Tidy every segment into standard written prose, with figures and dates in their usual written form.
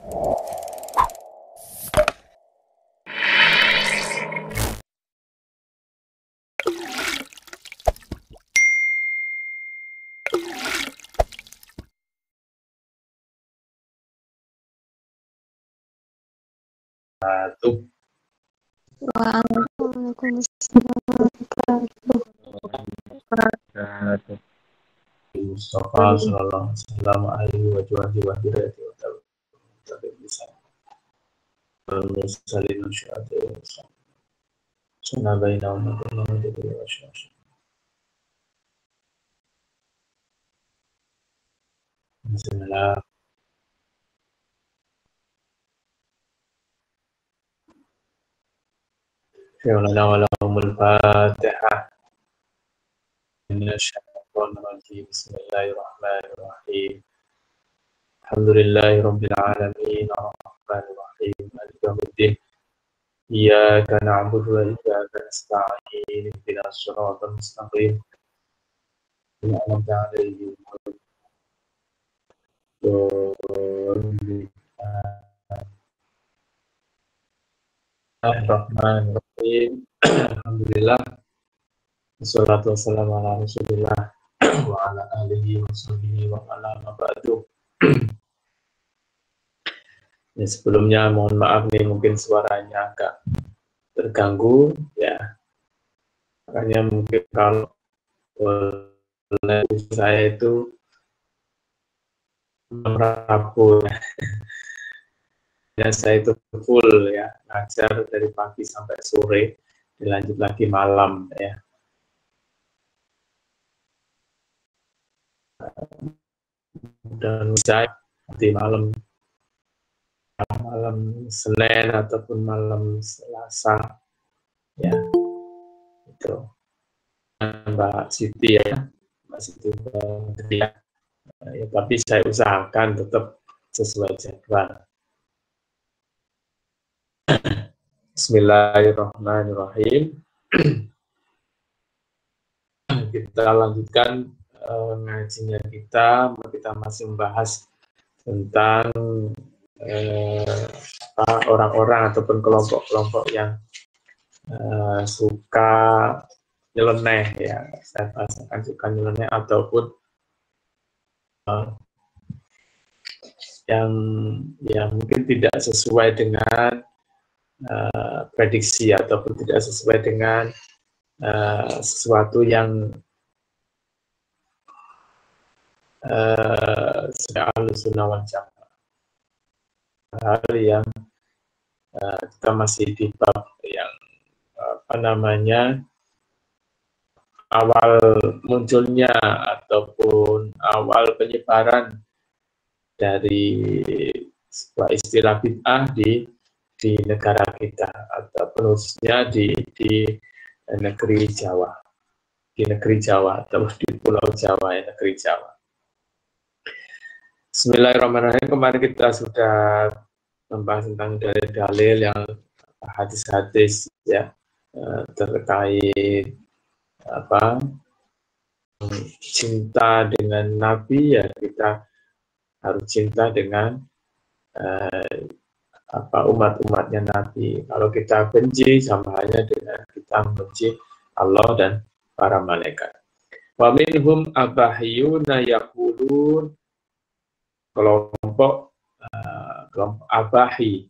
Waalaikumsalam. Mustafa sallallahu alaihi wasallam Bismillah. Al-Fatihah. Bismillahirrahmanirrahim. Alhamdulillahi rabbil alamin, arrahmanir rahim, maliki yaumiddin. Iyyaka na'budu wa iyyaka nasta'in. Ihdinas siratal mustaqim. An'amta 'alaihim Bismillahirrahmanirrahim. Alhamdulillah. Wassalatu wassalamu ala Rasulillah wa ala alihi wa sahbihi wa ala ba'du. Ya, sebelumnya mohon maaf nih, mungkin suaranya agak terganggu ya. Makanya mungkin kalau saya itu Rabu ya, saya itu full ya, ngajar dari pagi sampai sore, dilanjut lagi malam ya. Dan saya di malam Senin ataupun malam Selasa ya, itu Mbak Siti ya, Mbak Siti ya. Ya, tapi saya usahakan tetap sesuai jadwal. Bismillahirrahmanirrahim. Kita lanjutkan ngajinya kita masih membahas tentang orang-orang ataupun kelompok-kelompok yang suka nyeleneh ya, saya bahasakan suka nyeleneh ataupun yang mungkin tidak sesuai dengan prediksi ataupun tidak sesuai dengan sesuatu yang sudah Ahlussunnah wal Jamaah. Hal yang kita masih di bab yang awal munculnya ataupun awal penyebaran dari sebuah istilah bid'ah di negara kita, atau khususnya di negeri Jawa, atau di Pulau Jawa ya, negeri Jawa. Bismillahirrahmanirrahim. Kemarin kita sudah membahas tentang dalil-dalil yang hadis-hadis ya, terkait cinta dengan Nabi ya, kita harus cinta dengan umat-umatnya Nabi. Kalau kita benci, sama halnya dengan kita membenci Allah dan para malaikat. Wa minhum abahiyuna yaqulun, kelompok abahi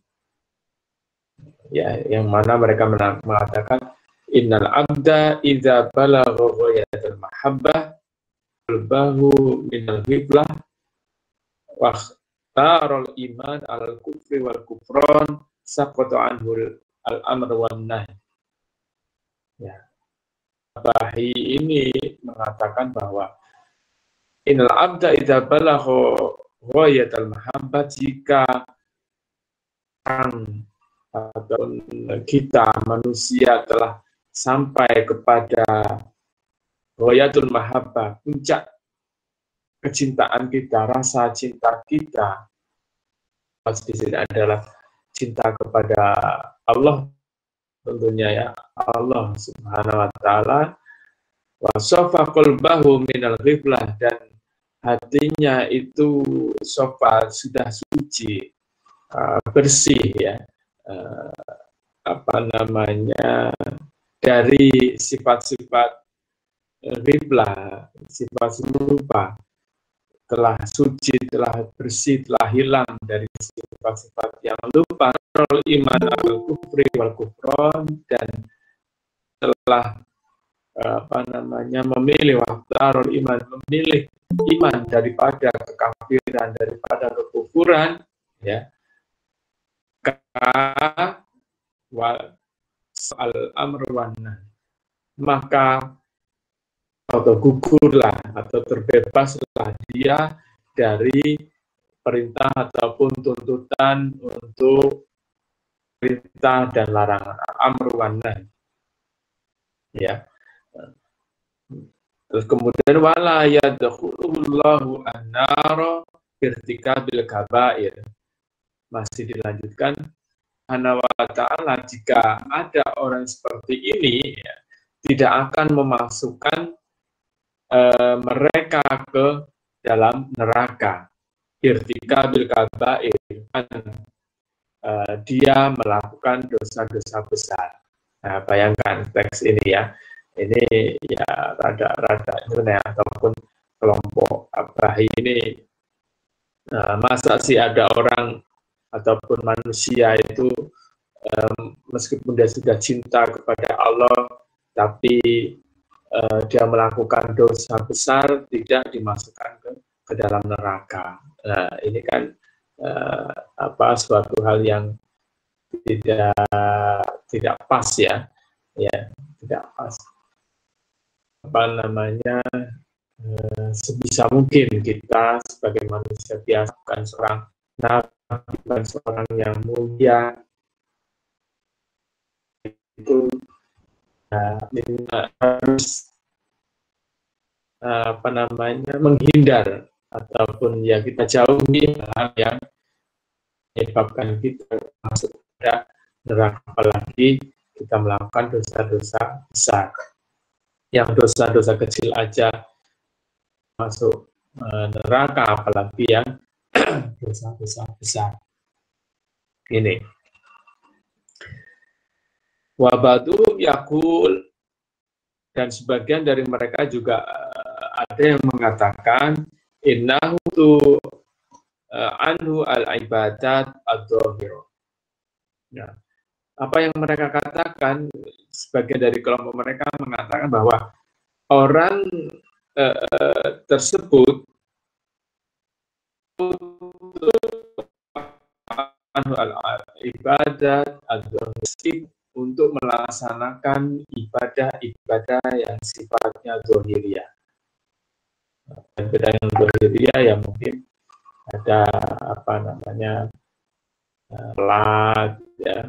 ya, yang mana mereka mengatakan innal abda idza balagha ghayatul mahabbah qalbahu minal ghiblah wa tarul iman al kufri wal kufran saqata anhu al amr wan nahy. Ya, abahi ini mengatakan bahwa innal abda idza balagha ghayatul mahabbah, jika kita manusia telah sampai kepada ghayatul mahabbah, puncak kecintaan kita, rasa cinta kita di sini adalah cinta kepada Allah tentunya ya, Allah Subhanahu wa taala, wa safa qalbahu minal ghiblah, dan hatinya itu sofa, sudah suci bersih ya, dari sifat-sifat ghiblah, sifat lupa, telah suci, telah bersih, telah hilang dari sifat-sifat yang lupa, iman al kufri wal kufron, dan telah memilih waktarul iman, memilih iman daripada kekafiran, daripada kekufuran, ya, al amr wan nahy, maka atau gugurlah atau terbebaslah dia dari perintah ataupun tuntutan untuk perintah dan larangan, amr wan nahy, ya. Terus kemudian wala yadkhulullahu an-nar irtikabil kabair. Masih dilanjutkan, Subhanahu wa ta'ala, jika ada orang seperti ini, ya, tidak akan memasukkan mereka ke dalam neraka. Irtikabil kabair, dia melakukan dosa-dosa besar. Nah, bayangkan teks ini ya. Ini ya rada-rada ini ataupun kelompok Abrahi ini, masa sih ada orang ataupun manusia itu meskipun dia sudah cinta kepada Allah, tapi dia melakukan dosa besar, tidak dimasukkan ke dalam neraka. Nah, ini kan suatu hal yang tidak pas ya, tidak pas. Sebisa mungkin kita sebagai manusia biasa, bukan seorang nabi, bukan seorang yang mulia, itu harus menghindar ataupun ya kita jauhi hal yang menyebabkan kita masuk ke neraka, apalagi kita melakukan dosa-dosa besar. Yang dosa-dosa kecil aja masuk neraka, apalagi yang dosa-dosa besar. Ini. Wabadu yakul, dan sebagian dari mereka juga ada yang mengatakan innahu tu anhu al-ibadat ad-dhahirah. Ya. Apa yang mereka katakan, sebagian dari kelompok mereka mengatakan bahwa orang tersebut ibadat ad-dhahirah, untuk melaksanakan ibadah-ibadah yang sifatnya zahiriyah. Ibadah yang zahiriyah ya mungkin ada salat ya,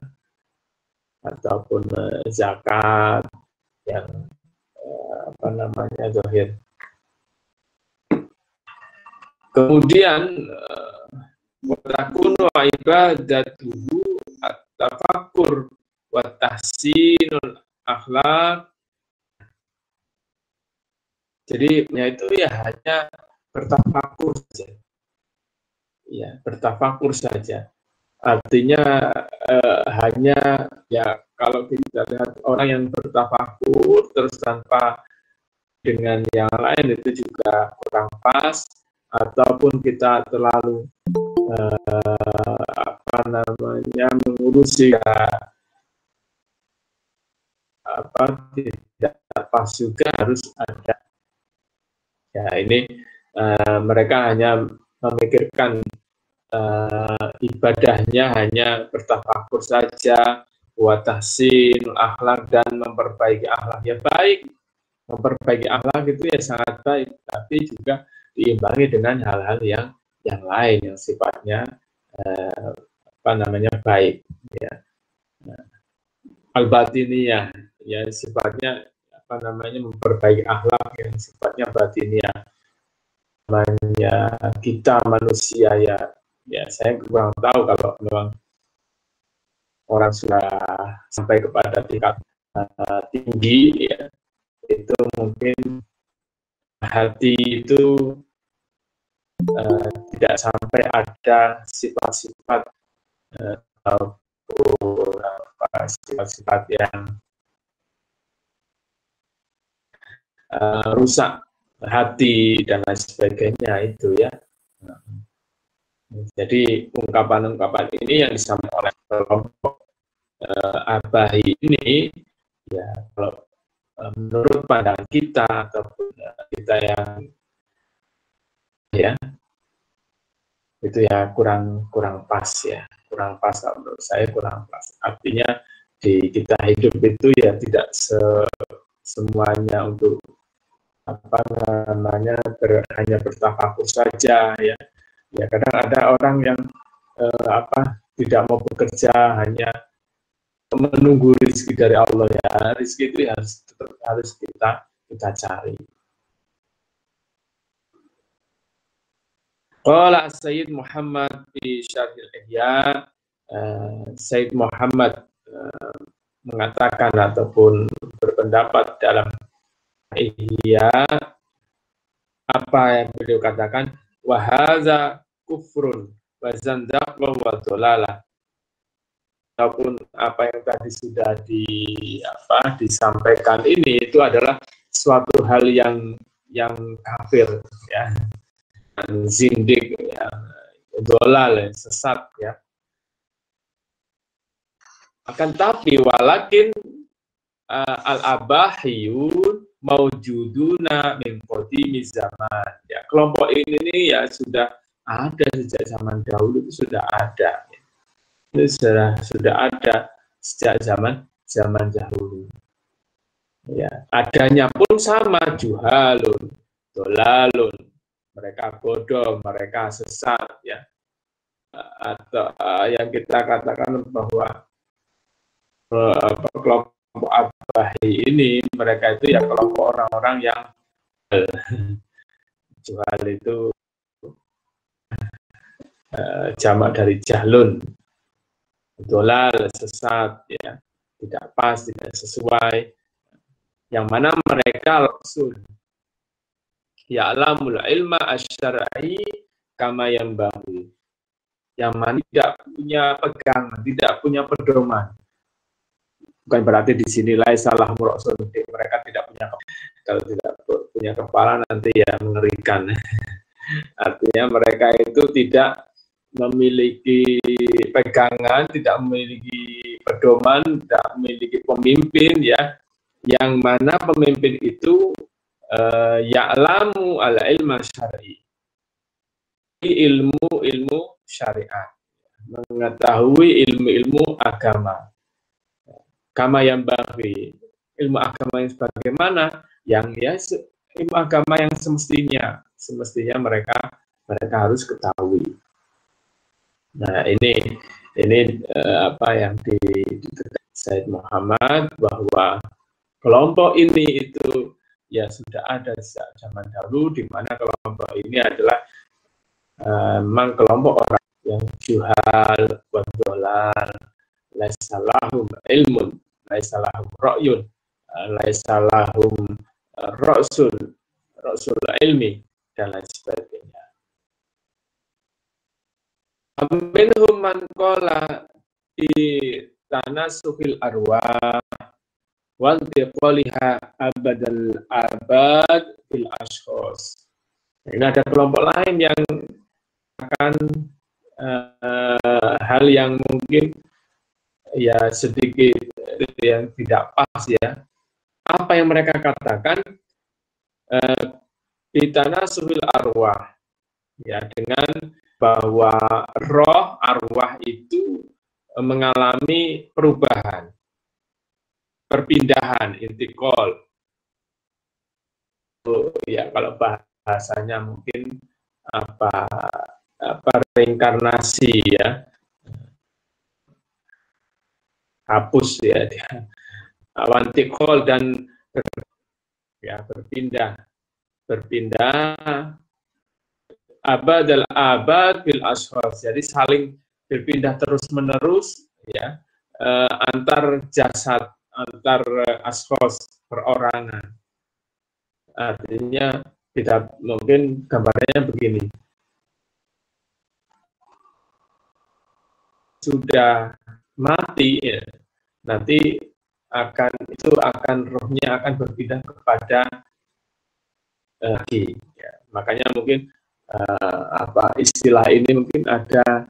ataupun zakat yang zahir. Kemudian watakunu ibadatuhu at-tafakkur wa tahsinul akhlak. Jadi itu ya hanya bertafakur saja. Ya, bertafakur saja. Artinya hanya ya, kalau kita lihat orang yang bertafakur terus tanpa dengan yang lain itu juga kurang pas, ataupun kita terlalu mengurusi tidak pas juga, harus ada. Ya ini mereka hanya memikirkan ibadahnya hanya bertafakur saja, wa tahsinul akhlak, dan memperbaiki akhlak. Ya baik, memperbaiki akhlak itu ya sangat baik, tapi juga diimbangi dengan hal-hal yang lain yang sifatnya baik ya. Al-batiniyah ya sifatnya memperbaiki akhlak yang sifatnya batiniyah. Namanya kita manusia ya saya kurang tahu kalau memang orang sudah sampai kepada tingkat tinggi ya, itu mungkin hati itu tidak sampai ada sifat-sifat ataupun sifat-sifat yang rusak hati dan lain sebagainya itu ya. Jadi ungkapan-ungkapan ini yang disampaikan oleh kelompok Abahi ini ya kalau menurut pandangan kita ataupun kita yang ya itu ya kurang pas ya, kurang pas kalau menurut saya kurang pas. Artinya di kita hidup itu ya tidak semuanya untuk apa namanya hanya bertafakur saja ya. Ya kadang ada orang yang tidak mau bekerja, hanya menunggu rezeki dari Allah ya. Rezeki itu harus kita cari. Qala Sayyid Muhammad fi Syarhil Ihya, Sayyid Muhammad mengatakan ataupun berpendapat dalam Ihya, apa yang beliau katakan, wa hadza kufrun wa zandaqah wa dhalalah. Ataupun apa yang tadi sudah disampaikan ini itu adalah suatu hal yang kafir ya, zindik ya, dolal, sesat ya. Akan tapi walakin al-abahiyun maujuduna min qadimi zaman. Ya, kelompok ini ya sudah ada sejak zaman dahulu, itu sudah ada. Itu sudah ada sejak zaman dahulu. Ya, adanya pun sama, juhalun, dolalun, mereka bodoh, mereka sesat ya. Atau yang kita katakan bahwa kelompok Abahi ini mereka itu ya kelompok orang-orang yang juhal itu jamak dari jahlun, dolal, sesat ya, tidak pas, tidak sesuai, yang mana mereka rasul ya'lamul ilma asy-syar'i kama yanbaghi, yang mana tidak punya pegangan, tidak punya pedoman. Bukan berarti di sini salah murasul, mereka tidak punya, kalau tidak punya kepala nanti ya mengerikan. Artinya mereka itu tidak memiliki pegangan, tidak memiliki pedoman, tidak memiliki pemimpin ya, yang mana pemimpin itu ya'lamu al-ilma syar'i, ilmu syariat, mengetahui ilmu agama, kama yang bagi, ilmu agama yang sebagaimana, yang ya ilmu agama yang semestinya mereka harus ketahui. Nah ini apa yang ditegaskan Sayyid Muhammad, bahwa kelompok ini itu ya sudah ada sejak zaman dahulu, di mana kelompok ini adalah memang kelompok orang yang juhal, wadolal, laisa lahum ilmun, laisa lahum ra'yun, laisa lahum rasul ilmi, dan lain sebagainya. Minhum man qala di tanasukhil arwah wa intiqaliha abadal abad fil ashkhas. Ini ada kelompok lain yang akan hal yang mungkin ya sedikit yang tidak pas ya. Apa yang mereka katakan di tanasukhil arwah ya, dengan bahwa roh arwah itu mengalami perubahan, perpindahan, intikal. Ya kalau bahasanya mungkin apa reinkarnasi ya, hapus ya, awantikol dan ya berpindah abadal abad bil ashkhas, jadi saling berpindah terus menerus ya, antar jasad, antar ashkhas, perorangan. Artinya tidak mungkin, gambarnya begini. sudah mati, ya, nanti akan rohnya akan berpindah kepada lagi. Ya. Makanya mungkin istilah ini mungkin ada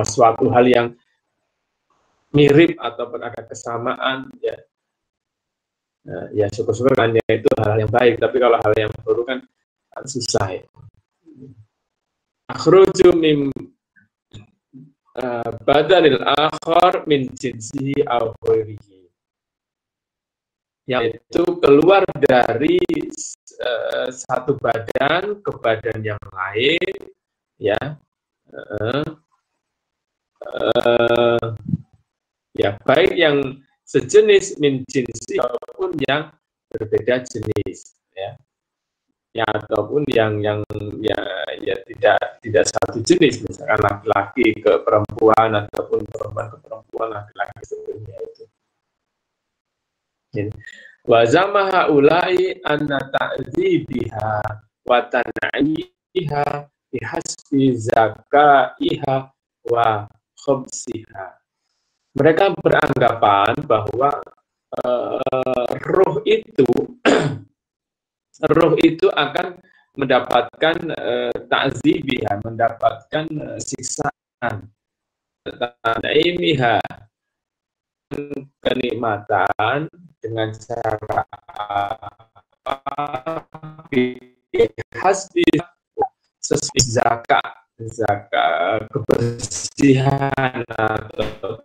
suatu hal yang mirip ataupun ada kesamaan, ya. Ya syukur-syukur kan, ya, itu hal yang baik. Tapi kalau hal yang buruk kan susah, ya. Akhruju mim badanil akhar min jinsihi aw ghairihi, yaitu keluar dari satu badan ke badan yang lain, ya, ya baik yang sejenis min jinsi maupun yang berbeda jenis, ya, ya ataupun yang tidak satu jenis, misalkan laki-laki ke perempuan ataupun perempuan ke perempuan, laki-laki sebenarnya itu. Wa zamaha ulai anna ta'dzibiha wa tan'iha bihasbi zakaiha wa khubsiha. Mereka beranggapan bahwa roh itu akan mendapatkan ta'dzibiha, mendapatkan siksaan, ta'imiha, kenikmatan dengan cara hasbi sesuai zakat kebersihan atau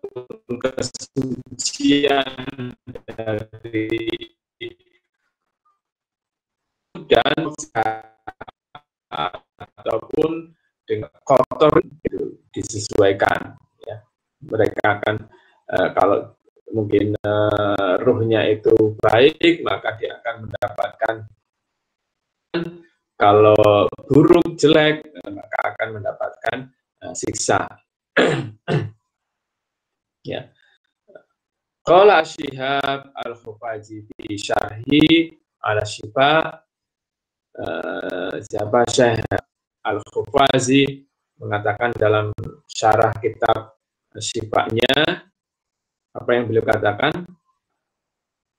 kesucian dari dan ataupun dengan kotor itu disesuaikan, ya. Mereka akan kalau mungkin ruhnya itu baik, maka dia akan mendapatkan. Kalau buruk, jelek, maka akan mendapatkan siksa. Ya. Qala Syihab Al-Khufazi fi syarhi ala Syifa, siapa Syihab Al-Khufazi mengatakan dalam syarah kitab Syifanya, apa yang beliau katakan?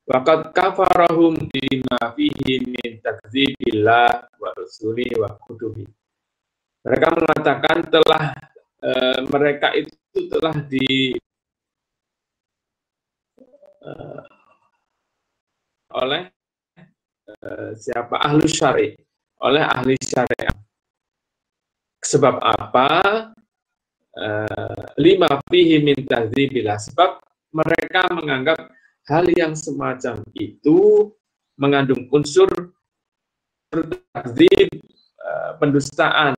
Waqad kafarahum bima fihi min takdzibillah wa rusuli wa kutubi. Mereka mengatakan mereka itu telah oleh siapa? Ahlu syari, oleh ahli syariat. Sebab apa? Lima fihi min takdzibillah, sebab mereka menganggap hal yang semacam itu mengandung unsur takdzib, pendustaan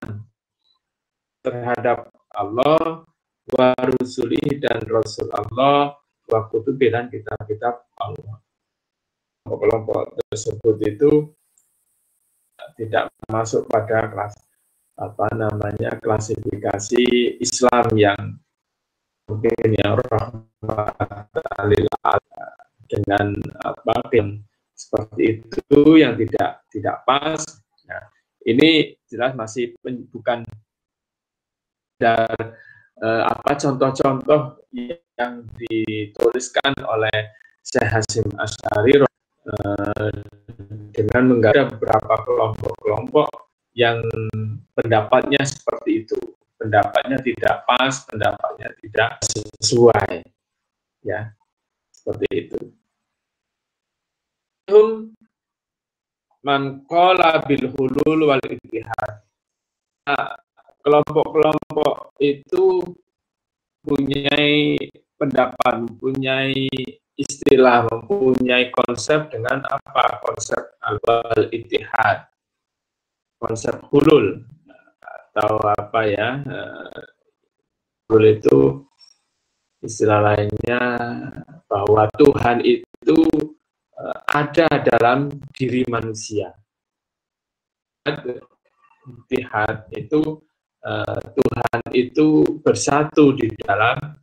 terhadap Allah, wa rusulih, dan Rasul Allah, wa kutubi, dan kitab-kitab Allah. Kelompok tersebut itu tidak masuk pada klasifikasi Islam yang mungkin yang rahmatan lil alamin, dengan yang seperti itu yang tidak pas. Nah, ini jelas masih bukan dari contoh-contoh yang dituliskan oleh Syekh Hasyim Asy'ari dengan menggarap beberapa kelompok-kelompok yang pendapatnya seperti itu. Pendapatnya tidak pas, pendapatnya tidak sesuai, ya, seperti itu. Man qala bil hulul wal ittihad. Kelompok-kelompok itu mempunyai pendapat, mempunyai istilah, mempunyai konsep dengan apa? Konsep al-ittihad, konsep hulul. Atau apa ya, hulul itu istilah lainnya bahwa Tuhan itu ada dalam diri manusia. Ittihad itu Tuhan itu bersatu di dalam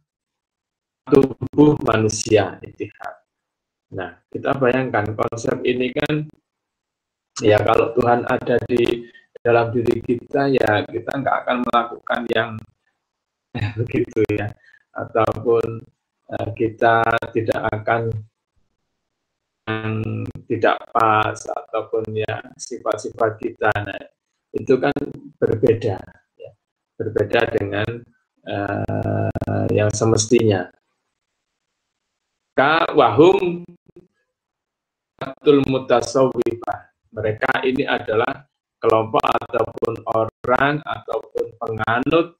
tubuh manusia, ittihad. Nah, kita bayangkan konsep ini kan, ya kalau Tuhan ada di dalam diri kita, ya kita nggak akan melakukan yang begitu ya, ataupun kita tidak akan yang tidak pas ataupun ya sifat-sifat kita, nah, itu kan berbeda ya, berbeda dengan yang semestinya. Wahum mutasawwifah, mereka ini adalah kelompok ataupun orang ataupun penganut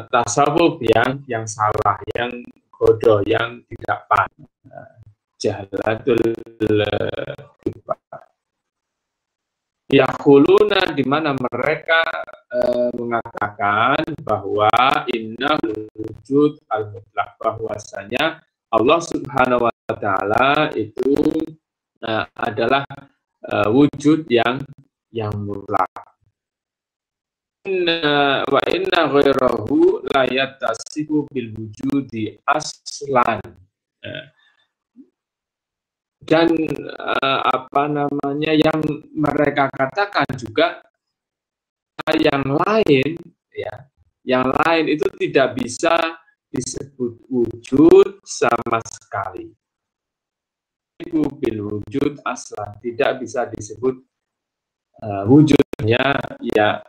tasawuf yang salah, yang bodoh, yang tidak pas, jahalatul yaquluna, di mana mereka mengatakan bahwa innal wujud al-mutlaq, bahwasanya Allah Subhanahu wa taala itu adalah wujud yang mutlak. Wa inna ghairahu la yattasifu bil wujudi aslan. Dan yang mereka katakan juga yang lain ya, yang lain itu tidak bisa disebut wujud sama sekali. Bil wujud aslan, tidak bisa disebut wujudnya ya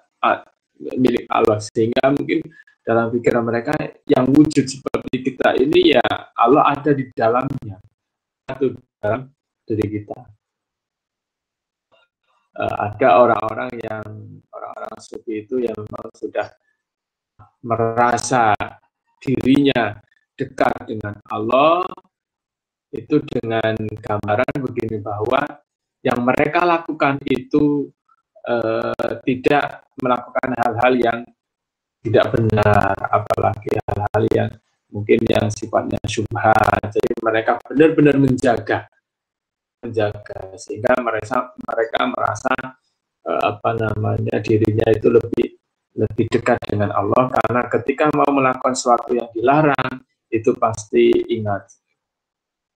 milik Allah, sehingga mungkin dalam pikiran mereka yang wujud seperti kita ini ya Allah ada di dalamnya atau dalam diri kita. Ada orang-orang sufi itu yang memang sudah merasa dirinya dekat dengan Allah, itu dengan gambaran begini, bahwa yang mereka lakukan itu tidak melakukan hal-hal yang tidak benar, apalagi hal-hal yang mungkin yang sifatnya syubhat. Jadi mereka benar-benar menjaga sehingga mereka merasa dirinya itu lebih dekat dengan Allah, karena ketika mau melakukan sesuatu yang dilarang itu pasti ingat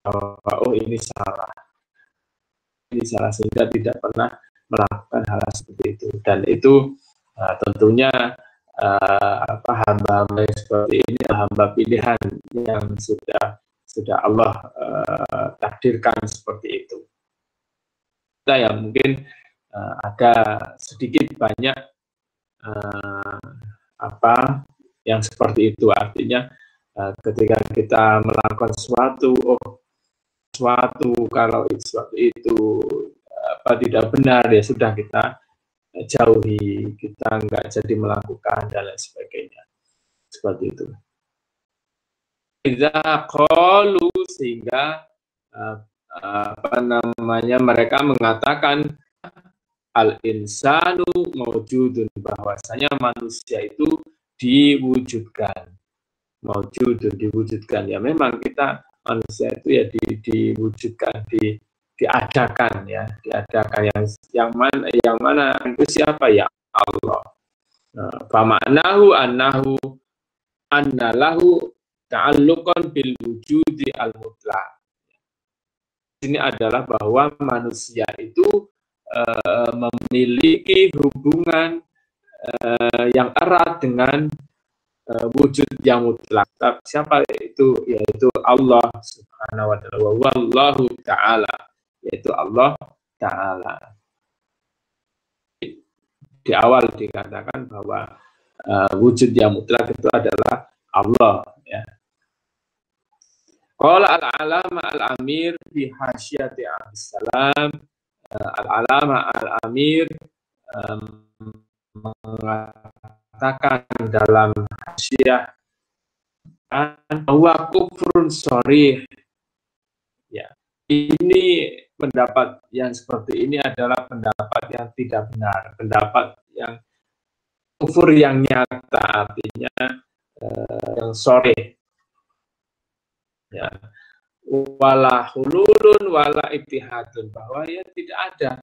bahwa ini salah, sehingga tidak pernah melakukan hal seperti itu. Dan itu tentunya hamba-hamba seperti ini hamba pilihan yang sudah Allah takdirkan seperti itu. Kita ya mungkin ada sedikit banyak yang seperti itu, artinya ketika kita melakukan sesuatu kalau sesuatu itu tidak benar, ya sudah kita jauhi, kita nggak jadi melakukan dan lain sebagainya, seperti itu. Qalu, sehingga mereka mengatakan al-insanu maujudun, bahwasanya manusia itu diwujudkan. Maujudun, diwujudkan. Ya memang kita manusia itu ya diwujudkan, diadakan ya, diadakan yang mana itu siapa? Ya Allah. Famaknahu annahu annalahu ta'alluqan bil wujudi al-mutlaq. Ini adalah bahwa manusia itu memiliki hubungan yang erat dengan wujud yang mutlak. Siapa itu? Yaitu Allah Subhanahu wa taala. Wallahu taala, yaitu Allah taala. Di awal dikatakan bahwa wujud yang mutlak itu adalah Allah ya. Qala al-alama al-amir fi hasyati Abdussalam, al-alama al-amir mengatakan dalam hasyiah bahwa kufrun sharih, ya, ini pendapat yang seperti ini adalah pendapat yang tidak benar, pendapat yang kufur yang nyata, artinya yang sharih, ya, wala hululun wala ittihadun, bahwa ya tidak ada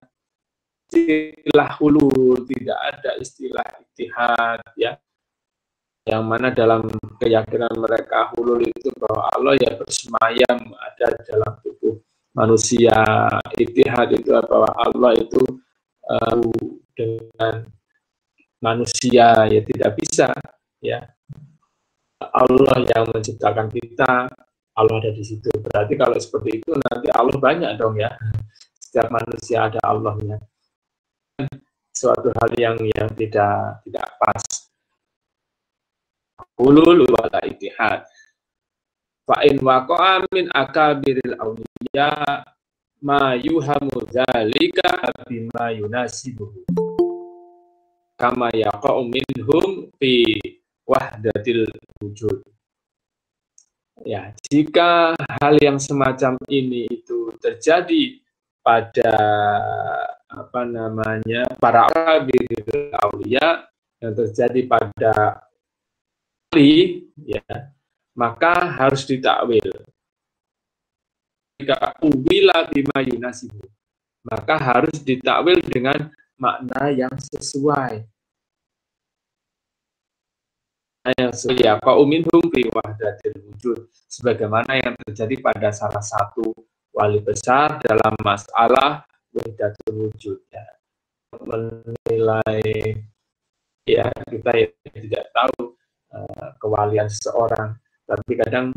istilah hulul, tidak ada istilah ittihad, ya, yang mana dalam keyakinan mereka hulul itu bahwa Allah ya bersemayam ada dalam tubuh manusia. Ittihad itu bahwa Allah itu dengan manusia, ya tidak bisa, ya. Allah yang menciptakan kita, Allah ada di situ. Berarti kalau seperti itu nanti Allah banyak dong ya. Setiap manusia ada Allahnya. Suatu hal yang tidak pas. Ulul wala ittihad. Fa in waqa'a min akabiril awliya ma yuhamu dzalika bima yunasibuhu. Kama yaqa'u minhum fi wahdatil wujud. Ya, jika hal yang semacam ini itu terjadi pada para akabiril aulia, yang terjadi pada wali, ya, maka harus ditakwil. Jika uwila bima yunasibu, maka harus ditakwil dengan makna yang sesuai. Ya, qauminhum fi wahdatil wujud, sebagaimana yang terjadi pada salah satu wali besar dalam masalah wahdatul wujud, ya. Menilai, ya, kita tidak tahu kewalian seseorang, tapi kadang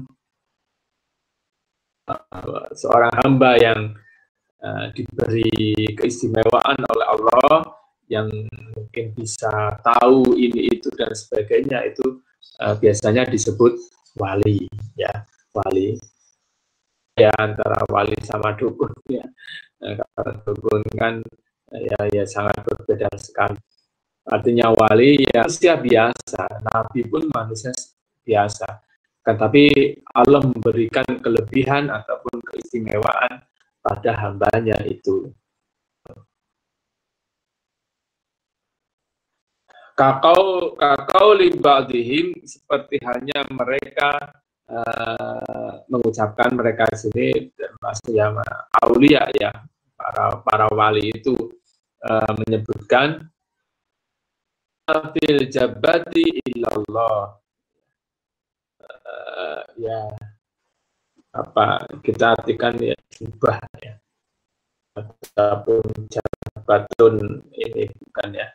seorang hamba yang diberi keistimewaan oleh Allah, yang mungkin bisa tahu ini itu dan sebagainya, itu biasanya disebut wali, ya, wali. Ya, antara wali sama dukun, ya. Kalau dukun kan ya sangat berbeda sekali. Artinya wali ya manusia biasa, nabi pun manusia biasa. Kan, tapi Allah memberikan kelebihan ataupun keistimewaan pada hambanya itu. Kakau libadihim, seperti hanya mereka mengucapkan, mereka sini termasuk yang aulia, ya, para wali itu menyebutkan fil jabati illallah, ya, apa kita artikan ya jubah, ya, ataupun jabatun, ini bukan ya,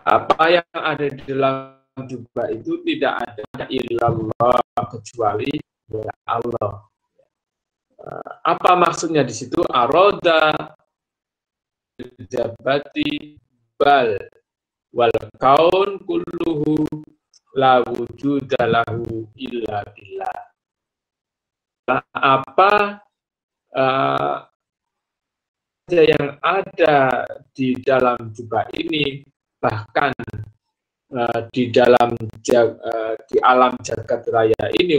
apa yang ada di dalam jubah itu tidak ada illallah, kecuali ya Allah. Apa maksudnya di situ? Aroda jabati bal wal kaun kulluhu la wujuda lahu illa billah. Apa yang ada di dalam jubah ini, bahkan di dalam di alam jagat raya ini,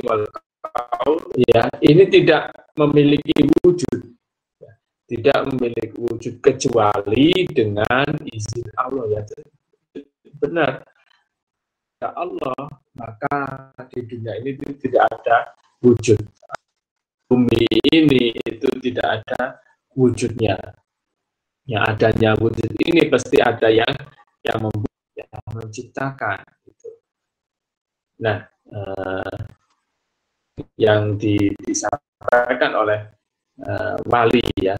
ya, ini tidak memiliki wujud, ya, tidak memiliki wujud kecuali dengan izin Allah, ya, benar, ya Allah, maka di dunia ini tidak ada wujud. Bumi ini itu tidak ada wujudnya. Yang adanya wujud ini pasti ada yang membuat, yang menciptakan. Gitu. Nah, yang disampaikan oleh wali, ya,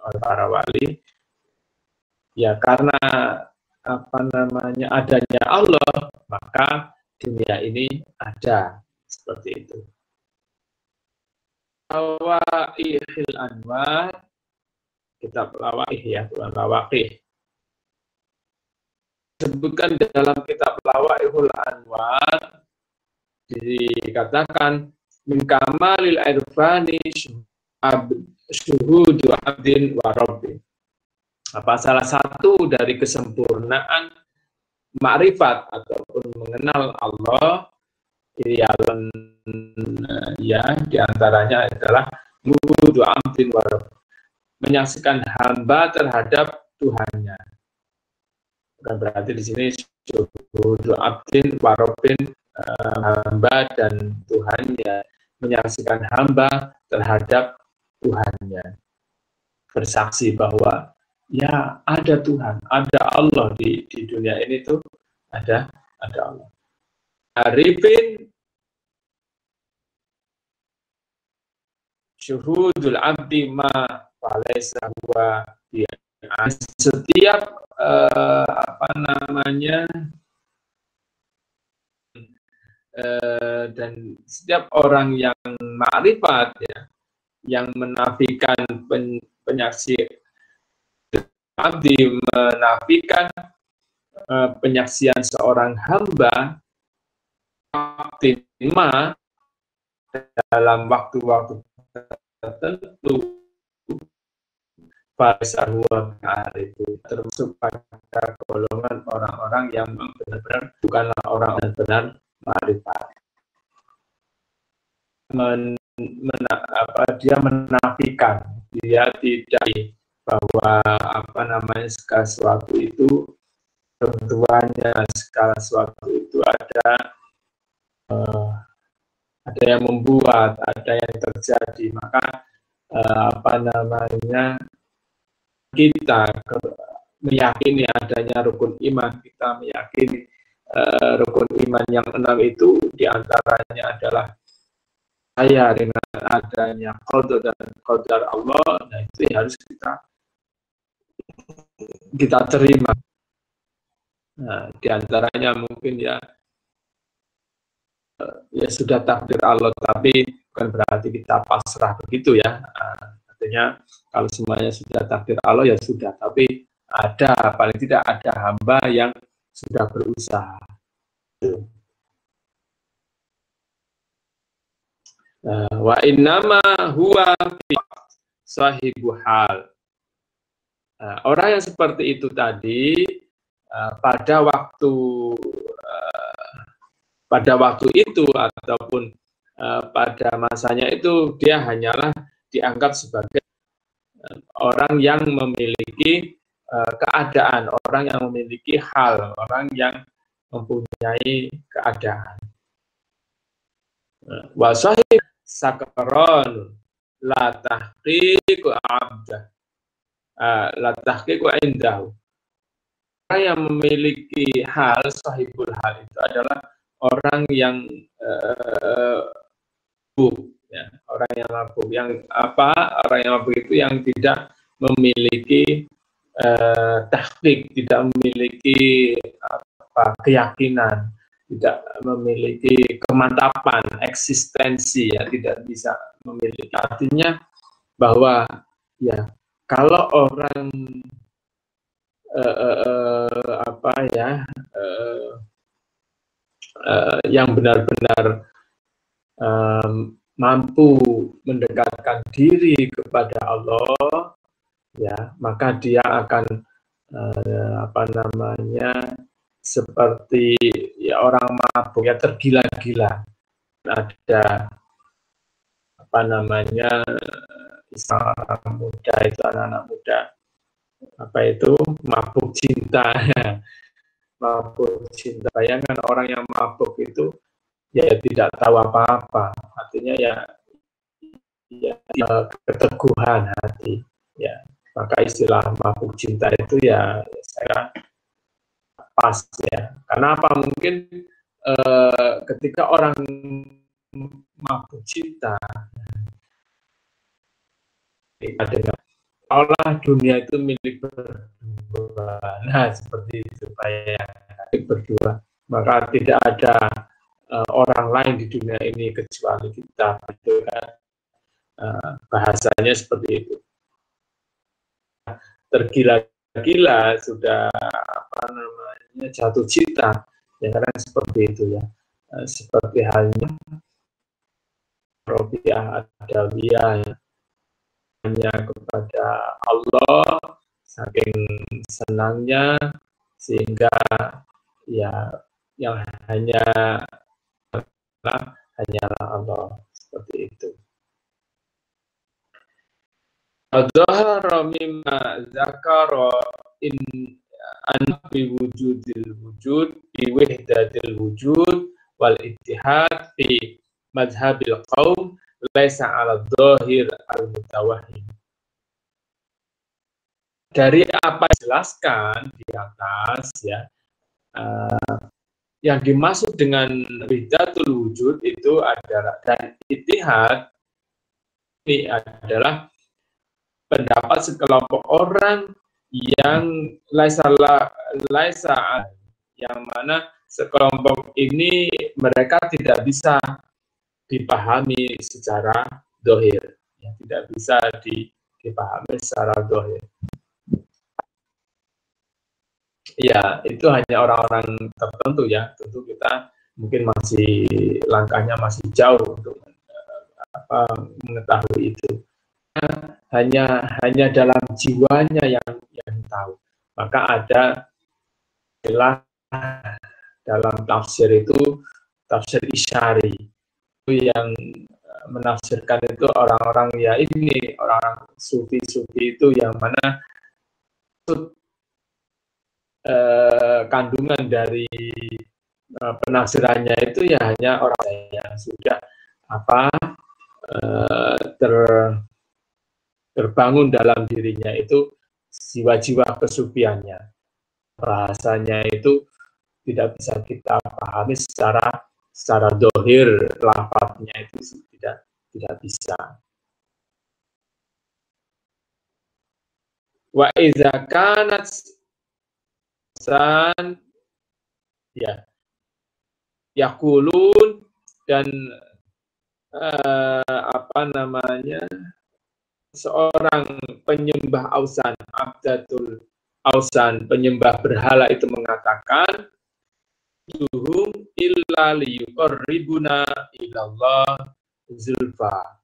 oleh para wali, ya, karena adanya Allah, maka dunia ini ada, seperti itu. Lawaihil Anwar, kitab Lawaih, ya, bukan Lawaqih. Disebutkan dalam kitab Lawaihul Anwar, dikatakan min kamalil irfani syuhudu abdin wa rabbin. Apa salah satu dari kesempurnaan makrifat ataupun mengenal Allah, ya, diantaranya adalah syuhudu abdin wa rabbin, menyaksikan hamba terhadap Tuhannya. Bukan berarti di sini syuhudu abdin wa rabbin, hamba dan Tuhannya, menyaksikan hamba terhadap Tuhannya, bersaksi bahwa ya ada Tuhan, ada Allah di dunia ini tuh, ada Allah. Arifin syuhudul abdi ma falaysa huwa bi. Setiap dan setiap orang yang makrifat ya, yang menafikan penyaksian abdi, menafikan penyaksian seorang hamba optima dalam waktu-waktu tertentu, Faisahua itu termasuk pada golongan orang-orang yang benar-benar bukanlah orang benar-benar ma'rifat. Dia menafikan, dia tidak bahwa segala sesuatu itu ketentuannya, segala sesuatu itu ada yang membuat, ada yang terjadi. Maka kita meyakini adanya rukun iman, kita meyakini rukun iman yang 6 itu diantaranya adalah percaya dengan adanya qada dan qadar Allah. Nah, itu yang harus kita terima. Nah, diantaranya mungkin ya sudah takdir Allah, tapi bukan berarti kita pasrah begitu ya. Artinya kalau semuanya sudah takdir Allah ya sudah, tapi paling tidak ada hamba yang sudah berusaha. Wa innama huwa sahibu hal. Orang yang seperti itu tadi pada waktu itu ataupun pada masanya itu dia hanyalah dianggap sebagai orang yang memiliki keadaan, orang yang memiliki hal, orang yang mempunyai keadaan. Wa sahib sakron la tahqiqu abda, la tahqiqu indahu. Orang yang memiliki hal, sahibul hal itu adalah orang yang mabuk, ya, orang yang mabuk. Orang yang mabuk itu yang tidak memiliki tahqiq, tidak memiliki keyakinan, tidak memiliki kemantapan, eksistensi, ya, tidak bisa memiliki. Artinya bahwa ya kalau orang yang benar-benar mampu mendekatkan diri kepada Allah, ya, maka dia akan seperti ya orang mabuk, ya, tergila-gila. Ada orang muda itu, anak-anak muda mabuk cinta. Mabuk cinta. Bayangkan orang yang mabuk itu ya tidak tahu apa-apa. Artinya ya keteguhan hati, ya. Maka istilah mabuk cinta itu ya saya pas, ya. Karena apa? Mungkin ketika orang mabuk cinta dengan Allah, dunia itu milik berdua. Nah, seperti itu, berdua. Maka tidak ada orang lain di dunia ini kecuali kita. Itu kan bahasanya seperti itu. Tergila-gila, sudah jatuh cinta, ya, karena seperti itu, ya. Seperti halnya Robiah Adawiyah, ya, hanya kepada Allah, saking senangnya sehingga ya yang hanyalah Allah, seperti itu. Adzahara mimma zakara in bi wujudil wujud bi wahdatil wujud wal ittihad fi madhhabil qaum laisa 'ala dhahir al-mutawahhim. Dari apa dijelaskan di atas, ya, yang dimaksud dengan wahdatul wujud itu adalah, dan ittihad ini adalah pendapat sekelompok orang yang yang mana sekelompok ini mereka tidak bisa dipahami secara dohir, ya, tidak bisa dipahami secara dohir. Ya, itu hanya orang-orang tertentu ya. Tentu kita mungkin masih langkahnya masih jauh untuk mengetahui itu. Hanya dalam jiwanya yang tahu. Maka ada istilah dalam tafsir itu tafsir isyari, itu yang menafsirkan itu orang-orang ya ini orang-orang sufi-sufi itu yang mana kandungan dari penafsirannya itu ya hanya orang yang sudah terbangun dalam dirinya itu jiwa-jiwa kesufiannya. Bahasanya itu tidak bisa kita pahami secara dohir, lafadznya itu tidak bisa. Wa iza kanat san ya yaqulun, dan seorang penyembah ausan, abdatul ausan, penyembah berhala itu mengatakan, tuhum illa liyuqarribuna ilallah zulfa.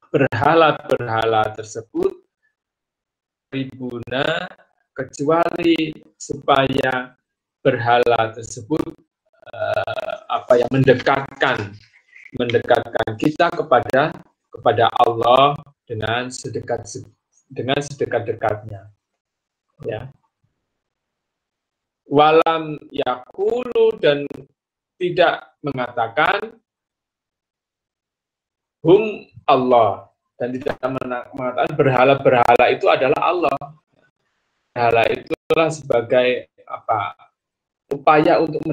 Berhala-berhala tersebut ribuna, kecuali supaya berhala tersebut mendekatkan kita kepada Allah dengan sedekat-dekatnya, ya. Walam yakulu, dan tidak mengatakan hum Allah, dan tidak mengatakan berhala-berhala itu adalah Allah. Berhala itulah sebagai upaya untuk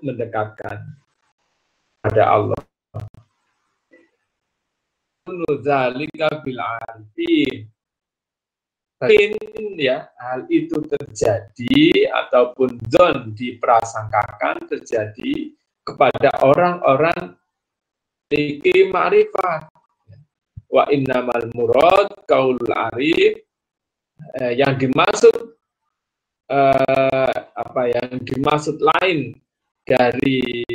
mendekatkan pada Allah. Zalika bil arifin. Ya, hal itu terjadi ataupun zon diprasangkakan terjadi kepada orang-orang memiliki ma'rifat. Wa innamal murad qaulul arif, yang dimaksud lain dari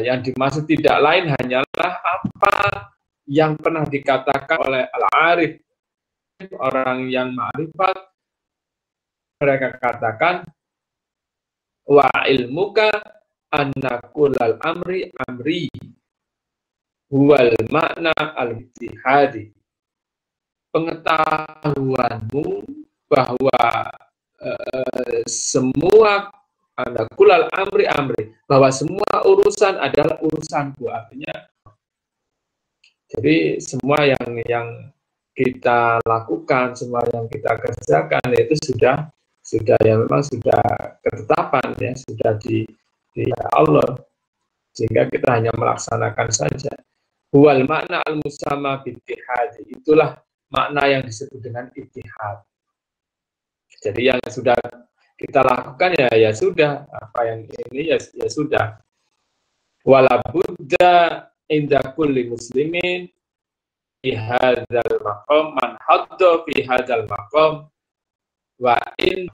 yang dimaksud tidak lain hanyalah apa yang pernah dikatakan oleh al-arif, orang yang ma'rifat. Mereka katakan, wa ilmuka anna kullal amri amri huwal makna al-ittihadi. Pengetahuanmu bahwa semua kullal amri amri, bahwa semua urusan adalah urusanku. Artinya, jadi semua yang kita lakukan, semua yang kita kerjakan itu sudah memang sudah ketetapan, ya, sudah di Allah, sehingga kita hanya melaksanakan saja. Huwal makna al-musamma bittihad, itulah makna yang disebut dengan ittihad. Jadi yang sudah kita lakukan ya sudah, apa yang ini ya sudah. Wala budda inda kulli muslimin fi hadzal maqam man hadda fi hadzal maqam wa in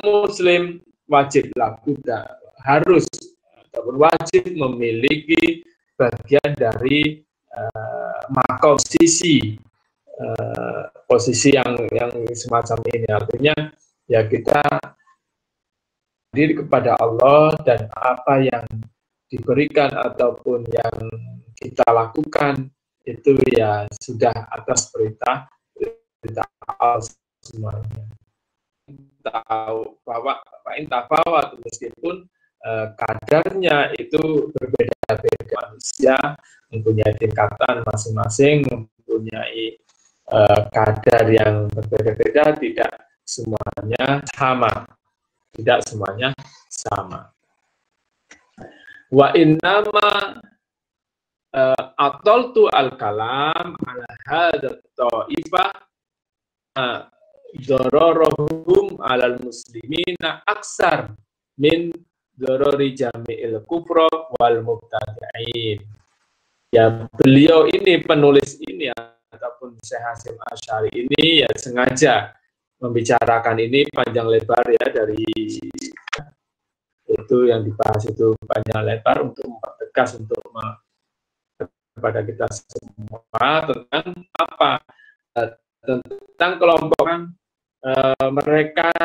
muslim wajiblah budda, harus ataupun wajib memiliki bagian dari makom, posisi yang semacam ini. Artinya ya kita diri kepada Allah, dan apa yang diberikan ataupun yang kita lakukan itu ya sudah atas perintah Allah semuanya. Tahu bahwa meskipun kadarnya itu berbeda-beda, manusia mempunyai tingkatan masing-masing, mempunyai kadar yang berbeda-beda, tidak semuanya sama. Wa innama atoltu al-kalam ala hadat ta'ifah dzararahum 'alal muslimina aksar min dzarari jami'il kufra wal mubtadi'in. Ya, beliau ini, penulis ini ataupun Syekh Hasyim Asy'ari ini ya sengaja membicarakan ini panjang lebar ya, dari itu yang dibahas itu panjang lebar untuk mempertegas untuk kepada kita semua tentang apa, tentang kelompok mereka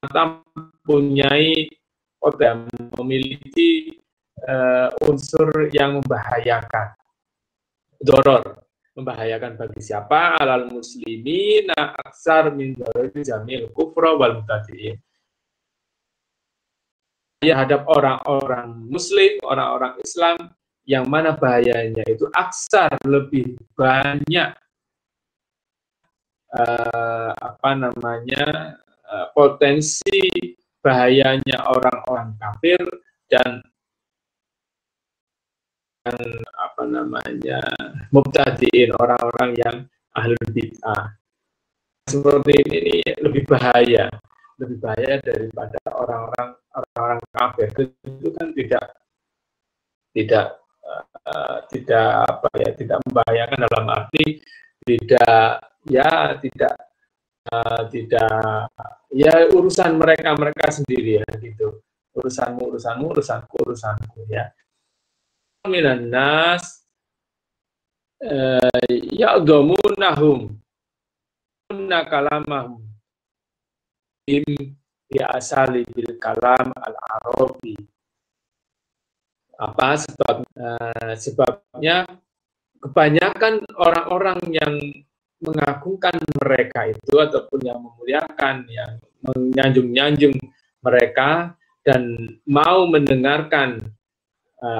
mempunyai atau memiliki unsur yang membahayakan, doror, membahayakan bagi siapa? Alal muslimina aksar min dzarari jamil kufra wal mubtadi'in. Terhadap orang-orang muslim, orang-orang Islam, yang mana bahayanya itu aksar, lebih banyak potensi bahayanya orang-orang kafir dan mubtadi'in, orang-orang yang ahlul bid'ah. Seperti ini lebih bahaya daripada orang-orang kafir. Itu kan tidak membahayakan dalam arti tidak urusan mereka sendiri ya gitu. Urusanmu, urusanku ya. Minan nas ya'dhamunahum kalamahum ya asali bil kalam al-arabi. Apa sebabnya kebanyakan orang-orang yang mengagungkan mereka itu ataupun yang memuliakan, yang menyanjung-nyanjung mereka dan mau mendengarkan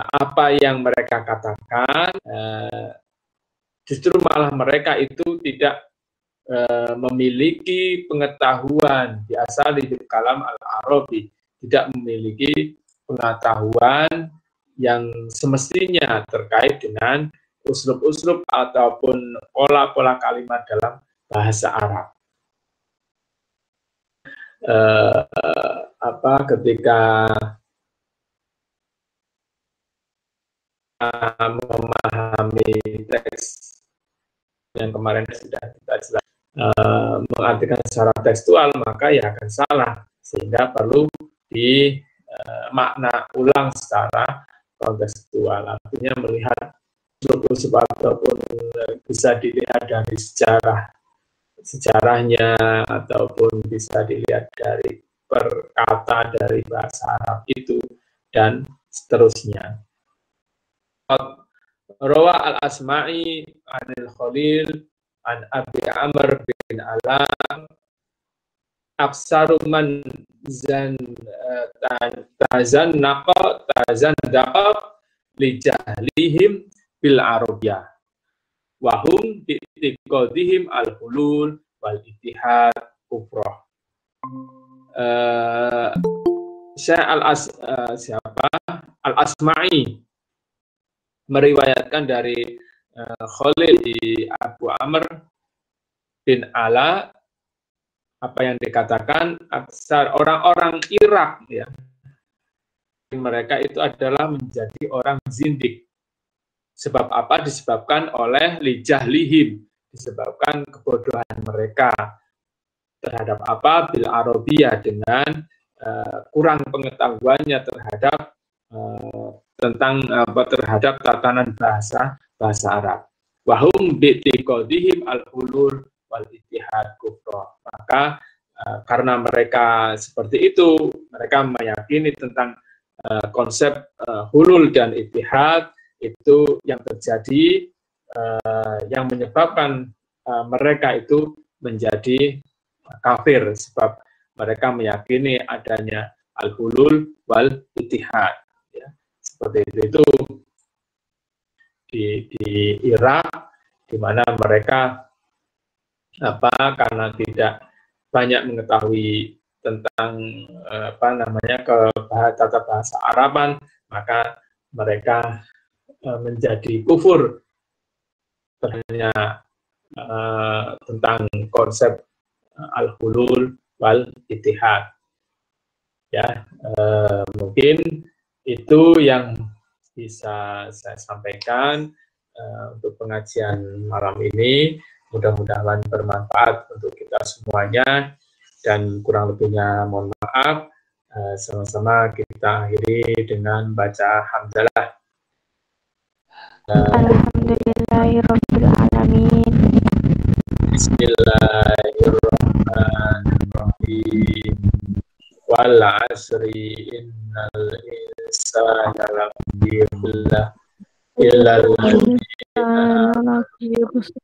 apa yang mereka katakan, justru malah mereka itu tidak memiliki pengetahuan biasa di kalam al-arabi, tidak memiliki pengetahuan yang semestinya terkait dengan uslub-uslub ataupun pola-pola kalimat dalam bahasa Arab. Ketika memahami teks yang kemarin sudah kita jelaskan, mengartikan secara tekstual, maka ya akan salah, sehingga perlu dimakna ulang secara kontekstual. Artinya melihat uslub ataupun bisa dilihat dari sejarahnya ataupun bisa dilihat dari perkata dari bahasa Arab itu dan seterusnya. Rawa al-Asma'i anil Khalil an Abi Amr bin Alam aksaru man tazandaqa li jahlihim bil arabiyah wa hum bi i'tiqadihim al-hulul wal ittihad kufrah. Al-Asma'i meriwayatkan dari Khalil di Abu Amr bin Ala, apa yang dikatakan aksar orang-orang Irak ya, mereka itu adalah menjadi orang zindik. Sebab apa? Disebabkan oleh lijahlihim, disebabkan kebodohan mereka terhadap apa? Bil arabiyah, dengan kurang pengetahuannya terhadap terhadap tatanan bahasa Arab. Wahum bi'tiqadihim al-hulul wal ittihad kufra. Maka karena mereka seperti itu, mereka meyakini tentang konsep hulul dan ittihad itu yang terjadi, yang menyebabkan mereka itu menjadi kafir, sebab mereka meyakini adanya al-hulul wal ittihad ya. Seperti itu di Irak, di mana mereka karena tidak banyak mengetahui tentang tata bahasa Araban, maka mereka menjadi kufur terhadap tentang konsep al-hulul wal ittihad. Ya, mungkin itu yang bisa saya sampaikan untuk pengajian malam ini. Mudah-mudahan bermanfaat untuk kita semuanya, dan kurang lebihnya mohon maaf. Sama-sama kita akhiri dengan baca hamdalah. Alhamdulillahirabbil alamin. Bismillahirrahmanirrahim. Wal 'asri innal insana lafi khusr illa alladzina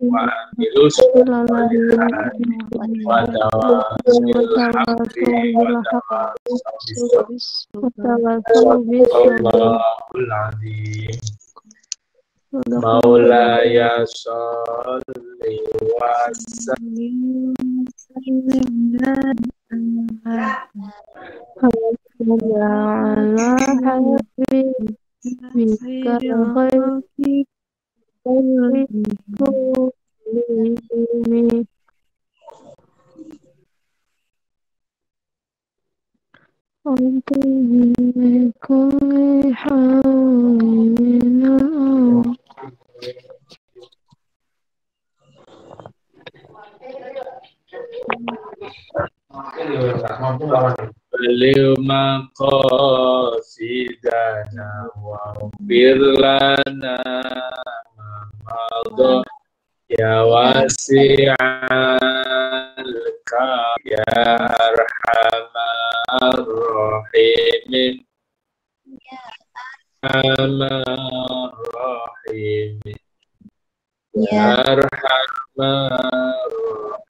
wa amilus solihati wa tawasaw bil haqqi wa tawasaw bis sabr. Maulaya sholli wa sallim ala habibika khairi kulli antum kulli hawlin. Beliau maqasidana wa firlana mamadha ya wasi'al ka ya arhamar rahimin arhamar rahimin ya arhamar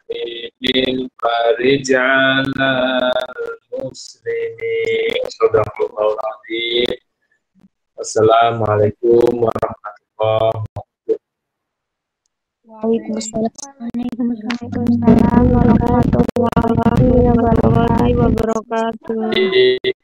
rahimin farij'ala muslimin. Shadaqallahul adzim. Wassalamualaikum warahmatullahi wabarakatuh. Waalaikumsalam warahmatullahi wabarakatuh.